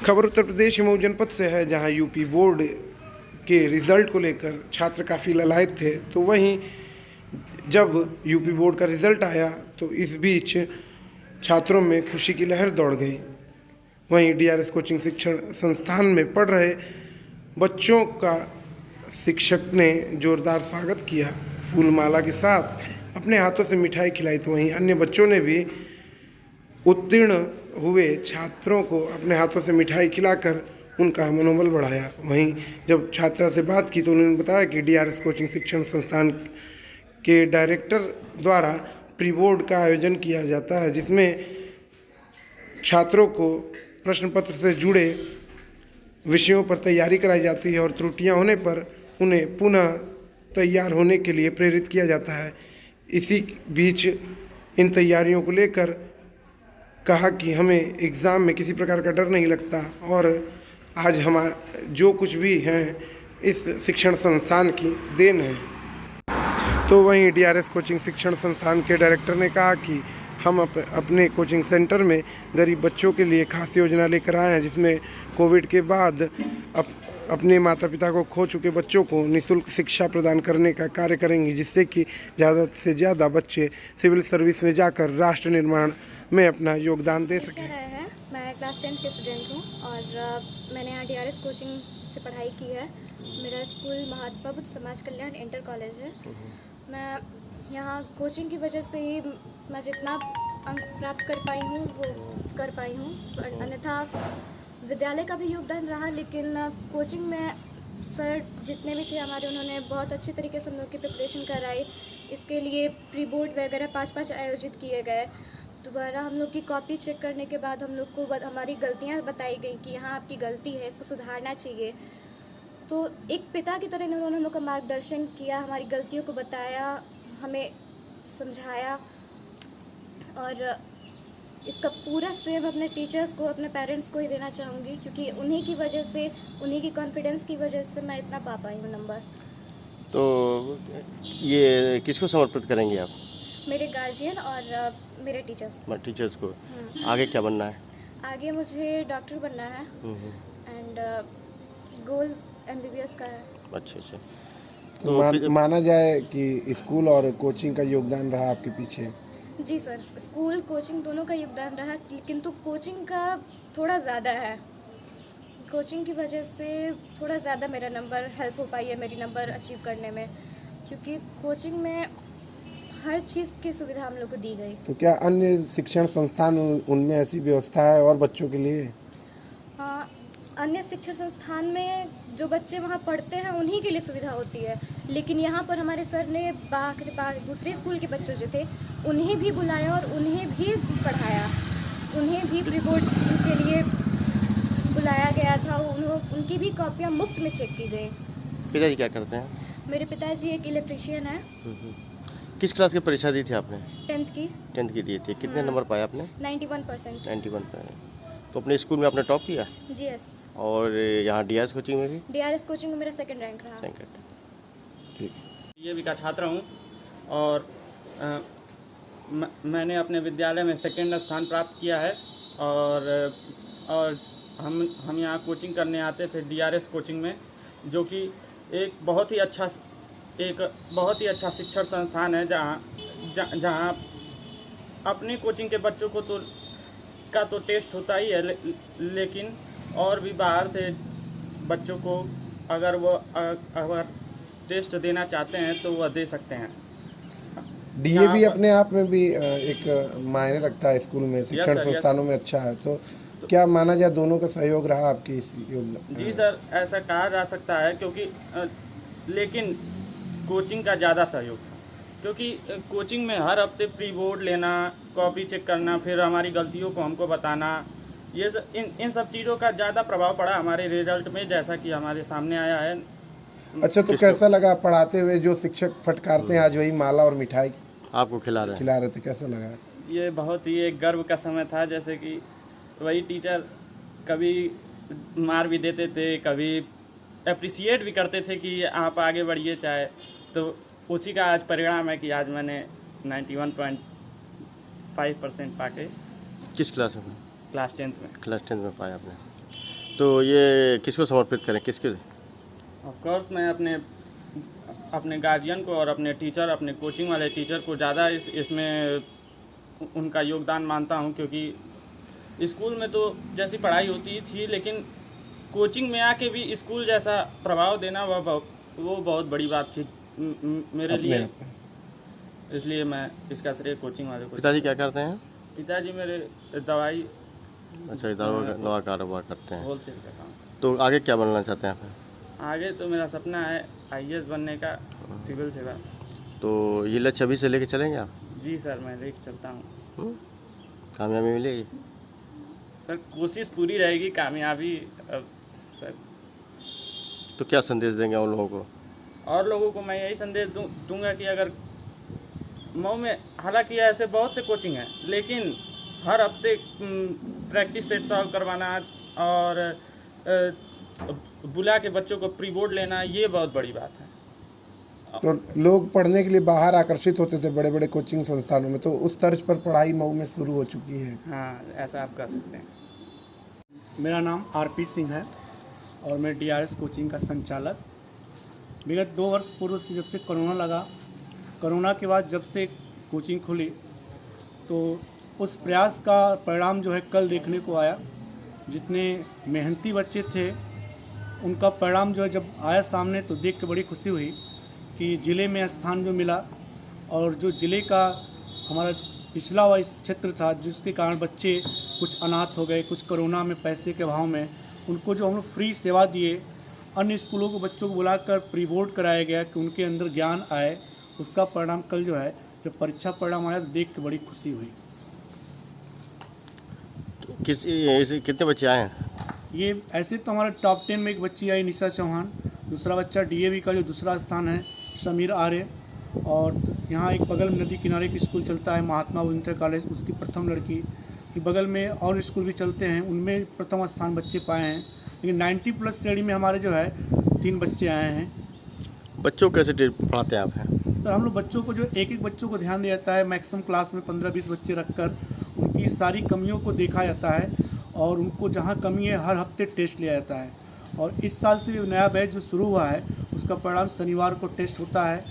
खबर उत्तर प्रदेश मऊ जनपद से है, जहां यूपी बोर्ड के रिज़ल्ट को लेकर छात्र काफ़ी ललायत थे। तो वहीं जब यूपी बोर्ड का रिज़ल्ट आया तो इस बीच छात्रों में खुशी की लहर दौड़ गई। वहीं डीआरएस कोचिंग शिक्षण संस्थान में पढ़ रहे बच्चों का शिक्षक ने जोरदार स्वागत किया, फूलमाला के साथ अपने हाथों से मिठाई खिलाई। तो वहीं अन्य बच्चों ने भी उत्तीर्ण हुए छात्रों को अपने हाथों से मिठाई खिलाकर उनका मनोबल बढ़ाया। वहीं जब छात्रा से बात की तो उन्होंने बताया कि डीआरएस कोचिंग शिक्षण संस्थान के डायरेक्टर द्वारा प्री बोर्ड का आयोजन किया जाता है, जिसमें छात्रों को प्रश्न पत्र से जुड़े विषयों पर तैयारी कराई जाती है और त्रुटियां होने पर उन्हें पुनः तैयार होने के लिए प्रेरित किया जाता है। इसी बीच इन तैयारियों को लेकर कहा कि हमें एग्ज़ाम में किसी प्रकार का डर नहीं लगता और आज हमारा जो कुछ भी है इस शिक्षण संस्थान की देन है। तो वहीं डीआरएस कोचिंग शिक्षण संस्थान के डायरेक्टर ने कहा कि हम अपने कोचिंग सेंटर में गरीब बच्चों के लिए खास योजना लेकर आए हैं, जिसमें कोविड के बाद अपने माता पिता को खो चुके बच्चों को निःशुल्क शिक्षा प्रदान करने का कार्य करेंगी, जिससे कि ज़्यादा से ज़्यादा बच्चे सिविल सर्विस में जाकर राष्ट्र निर्माण में अपना योगदान दे सकें। मैं क्लास 10 के स्टूडेंट हूँ और मैंने यहाँ डीआरएस कोचिंग से पढ़ाई की है। मेरा स्कूल महात्मा बुद्ध समाज कल्याण इंटर कॉलेज है। मैं यहाँ कोचिंग की वजह से ही मैं जितना अंक प्राप्त कर पाई हूँ वो कर पाई हूँ, अन्यथा विद्यालय का भी योगदान रहा, लेकिन कोचिंग में सर जितने भी थे हमारे, उन्होंने बहुत अच्छी तरीके से हम लोग की प्रिपरेशन कराई। इसके लिए प्री बोर्ड वगैरह 5-5 आयोजित किए गए। दोबारा हम लोग की कॉपी चेक करने के बाद हम लोग को हमारी गलतियाँ बताई गई कि यहाँ आपकी गलती है, इसको सुधारना चाहिए। तो एक पिता की तरह उन्होंने हम लोग का मार्गदर्शन किया, हमारी गलतियों को बताया, हमें समझाया और इसका पूरा श्रेय मैं अपने टीचर्स को, अपने पेरेंट्स को ही देना चाहूँगी, क्योंकि उन्हीं की वजह से, उन्हीं की कॉन्फिडेंस की वजह से मैं इतना पा पाई हूँ नंबर। तो ये किसको समर्पित करेंगे आप? मेरे गार्जियन और मेरे टीचर्स को। आगे क्या बनना है? आगे मुझे डॉक्टर बनना है एंड गोल MBBS का है। अच्छा। तो माना जाए कि स्कूल और कोचिंग का योगदान रहा आपके पीछे? जी सर, स्कूल कोचिंग दोनों का योगदान रहा, किंतु कोचिंग का थोड़ा ज़्यादा है। कोचिंग की वजह से थोड़ा ज़्यादा मेरा नंबर हेल्प हो पाई है मेरी नंबर अचीव करने में, क्योंकि कोचिंग में हर चीज़ की सुविधा हम लोग को दी गई। तो क्या अन्य शिक्षण संस्थान उनमें ऐसी व्यवस्था है और बच्चों के लिए? हाँ, अन्य शिक्षण संस्थान में जो बच्चे वहाँ पढ़ते हैं उन्हीं के लिए सुविधा होती है, लेकिन यहाँ पर हमारे सर ने दूसरे स्कूल के बच्चे जो थे उन्हें भी बुलाया और उन्हें भी पढ़ाया, उन्हें भी प्री बोर्ड के लिए बुलाया गया था। उनकी भी कॉपियाँ मुफ्त में चेक की गई। पिताजी क्या करते हैं? मेरे पिताजी एक इलेक्ट्रिशियन है। किस क्लास की परीक्षा दी थी आपने? 10th की दी थी। कितने नंबर पाए आपने? 91%। 91 पाए। तो अपने स्कूल में आपने टॉप किया? जी यस। और यहाँ डीआरएस कोचिंग में भी? डीआरएस कोचिंग में मेरा 2nd रैंक रहा। ठीक। ये भी का छात्र हूँ और मैंने अपने विद्यालय में 2nd स्थान प्राप्त किया है और हम यहाँ कोचिंग करने आते थे डीआरएस कोचिंग में, जो कि एक बहुत ही अच्छा शिक्षण संस्थान है, जहाँ अपने कोचिंग के बच्चों को तो टेस्ट होता ही है, लेकिन और भी बाहर से बच्चों को अगर टेस्ट देना चाहते हैं तो वह दे सकते हैं। डीएवी अपने आप में भी एक मायने रखता है स्कूल में, शिक्षण संस्थानों में अच्छा है। तो क्या माना जाए दोनों का सहयोग रहा आपकी इस योजना? जी सर, ऐसा कहा जा सकता है, क्योंकि लेकिन कोचिंग का ज़्यादा सहयोग था, क्योंकि कोचिंग में हर हफ्ते प्री बोर्ड लेना, कॉपी चेक करना, फिर हमारी गलतियों को हमको बताना, ये इन सब चीज़ों का ज़्यादा प्रभाव पड़ा हमारे रिजल्ट में, जैसा कि हमारे सामने आया है। अच्छा, तो कैसा लगा पढ़ाते हुए जो शिक्षक फटकारते हैं आज वही माला और मिठाई आपको खिला रहे थे, कैसा लगा? ये बहुत ही एक गर्व का समय था, जैसे कि वही टीचर कभी मार भी देते थे, कभी अप्रिसिएट भी करते थे कि आप आगे बढ़िए चाहे, तो उसी का आज परिणाम है कि आज मैंने 91.5% पाके। किस क्लास में? क्लास 10th में। क्लास 10th में पाया आपने। तो ये किसको समर्पित करें, किसके? ऑफ कोर्स मैं अपने गार्जियन को और अपने टीचर, अपने कोचिंग वाले टीचर को ज़्यादा इसमें उनका योगदान मानता हूँ, क्योंकि स्कूल में तो जैसी पढ़ाई होती थी, लेकिन कोचिंग में आके भी स्कूल जैसा प्रभाव देना वो बहुत बड़ी बात थी मेरे लिए। इसलिए मैं इसका श्रेय कोचिंग वाले को। पिताजी क्या करते हैं? पिताजी मेरे दवाई, अच्छा, दवा कारोबार करते हैं। होलसेल का काम। तो आगे क्या बनना चाहते हैं आप? आगे तो मेरा सपना है IAS बनने का, सिविल सेवा। तो ये लक्ष्य अभी से लेके चलेंगे आप? जी सर, मैं लेके चलता हूँ। कामयाबी मिलेगी? सर कोशिश पूरी रहेगी, कामयाबी सर। तो क्या संदेश देंगे उन लोगों को? और लोगों को मैं यही संदेश दूंगा कि अगर मऊ में, हालांकि ऐसे बहुत से कोचिंग हैं, लेकिन हर हफ्ते प्रैक्टिस सेट सॉल्व करवाना और बुला के बच्चों को प्री बोर्ड लेना, ये बहुत बड़ी बात है। तो लोग पढ़ने के लिए बाहर आकर्षित होते थे बड़े बड़े कोचिंग संस्थानों में, तो उस तर्ज पर पढ़ाई मऊ में शुरू हो चुकी है। हाँ, ऐसा आप कह सकते हैं। मेरा नाम RP सिंह है और मैं DRS कोचिंग का संचालक। विगत 2 वर्ष पूर्व से जब से कोरोना लगा, कोरोना के बाद जब से कोचिंग खुली, तो उस प्रयास का परिणाम जो है कल देखने को आया। जितने मेहनती बच्चे थे उनका परिणाम जो है जब आया सामने, तो देख के बड़ी खुशी हुई कि ज़िले में स्थान जो मिला, और जो ज़िले का हमारा पिछला हुआ इस क्षेत्र था, जिसके कारण बच्चे कुछ अनाथ हो गए, कुछ कोरोना में पैसे के अभाव में, उनको जो हम लोग फ्री सेवा दिए, अन्य स्कूलों के बच्चों को बुलाकर प्री बोर्ड कराया गया कि उनके अंदर ज्ञान आए, उसका परिणाम कल जो है जब परीक्षा परिणाम आया तो देख के बड़ी खुशी हुई। कितने बच्चे आए हैं? ये ऐसे तो हमारे टॉप 10 में एक बच्ची आई, निशा चौहान। दूसरा बच्चा DAV का जो दूसरा स्थान है, समीर आर्य। और यहाँ एक बगल में नदी किनारे एक स्कूल चलता है, महात्मा इंटर कॉलेज, उसकी प्रथम लड़की। कि बगल में और स्कूल भी चलते हैं, उनमें प्रथम स्थान बच्चे पाए हैं। लेकिन 90+ श्रेणी में हमारे जो है 3 बच्चे आए हैं। बच्चों को कैसे पढ़ाते हैं आप? हैं सर, हम लोग बच्चों को जो एक बच्चों को ध्यान दिया जाता है, मैक्सिमम क्लास में 15-20 बच्चे रखकर उनकी सारी कमियों को देखा जाता है, और उनको जहाँ कमी है हर हफ्ते टेस्ट लिया जाता है। और इस साल से भी नया बैच जो शुरू हुआ है, उसका परिणाम शनिवार को टेस्ट होता है।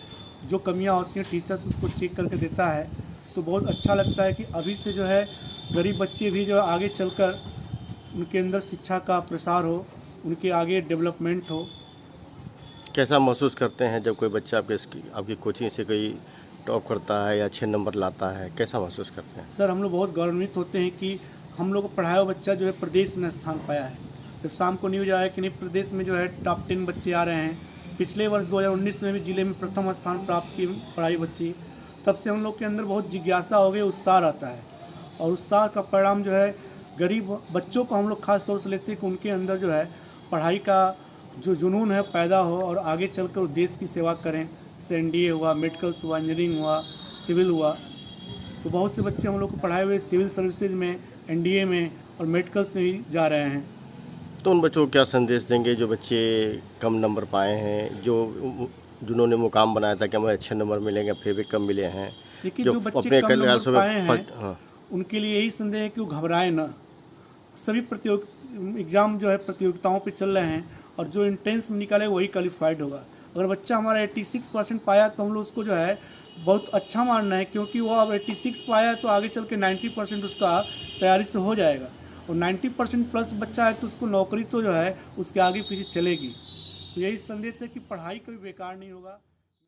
जो कमियां होती हैं टीचर्स उसको चेक करके देता है। तो बहुत अच्छा लगता है कि अभी से जो है गरीब बच्चे भी जो आगे चलकर उनके अंदर शिक्षा का प्रसार हो, उनके आगे डेवलपमेंट हो। कैसा महसूस करते हैं जब कोई बच्चा आपकी कोचिंग से कोई टॉप करता है या अच्छे नंबर लाता है, कैसा महसूस करते हैं? सर, हम लोग बहुत गौरवान्वित होते हैं कि हम लोग को पढ़ाया हुआ बच्चा जो है प्रदेश में स्थान पाया है। जब शाम को न्यूज आया कि नहीं प्रदेश में जो है टॉप 10 बच्चे आ रहे हैं, पिछले वर्ष 2019 में भी जिले में प्रथम स्थान प्राप्त की पढ़ाई बच्ची, तब से हम लोग के अंदर बहुत जिज्ञासा हो गई, उत्साह रहता है। और उत्साह का परिणाम जो है गरीब बच्चों को हम लोग खास तौर से लेते हैं कि उनके अंदर जो है पढ़ाई का जो जुनून है पैदा हो, और आगे चलकर वो देश की सेवा करें। जैसे NDA हुआ, मेडिकल्स हुआ, इंजीनियरिंग हुआ, सिविल हुआ। तो बहुत से बच्चे हम लोग को पढ़ाए हुए सिविल सर्विसेज में, NDA में और मेडिकल्स में भी जा रहे हैं। तो उन बच्चों को क्या संदेश देंगे जो बच्चे कम नंबर पाए हैं, जिन्होंने मुकाम बनाया था कि हमें अच्छे नंबर मिलेंगे, फिर भी कम मिले हैं? देखिए, जो बच्चे कम नंबर पाए हैं उनके लिए यही संदेश है कि वो घबराए ना। सभी एग्ज़ाम जो है प्रतियोगिताओं पे चल रहे हैं, और जो इंट्रेंस में निकाले वही क्वालिफाइड होगा। अगर बच्चा हमारा 86% पाया तो हम लोग उसको जो है बहुत अच्छा मानना है, क्योंकि वो अब 86 पाया है तो आगे चल के 90% उसका तैयारी से हो जाएगा। और 90% प्लस बच्चा है तो उसको नौकरी तो जो है उसके आगे पीछे चलेगी। तो यही संदेश है कि पढ़ाई कभी बेकार नहीं होगा।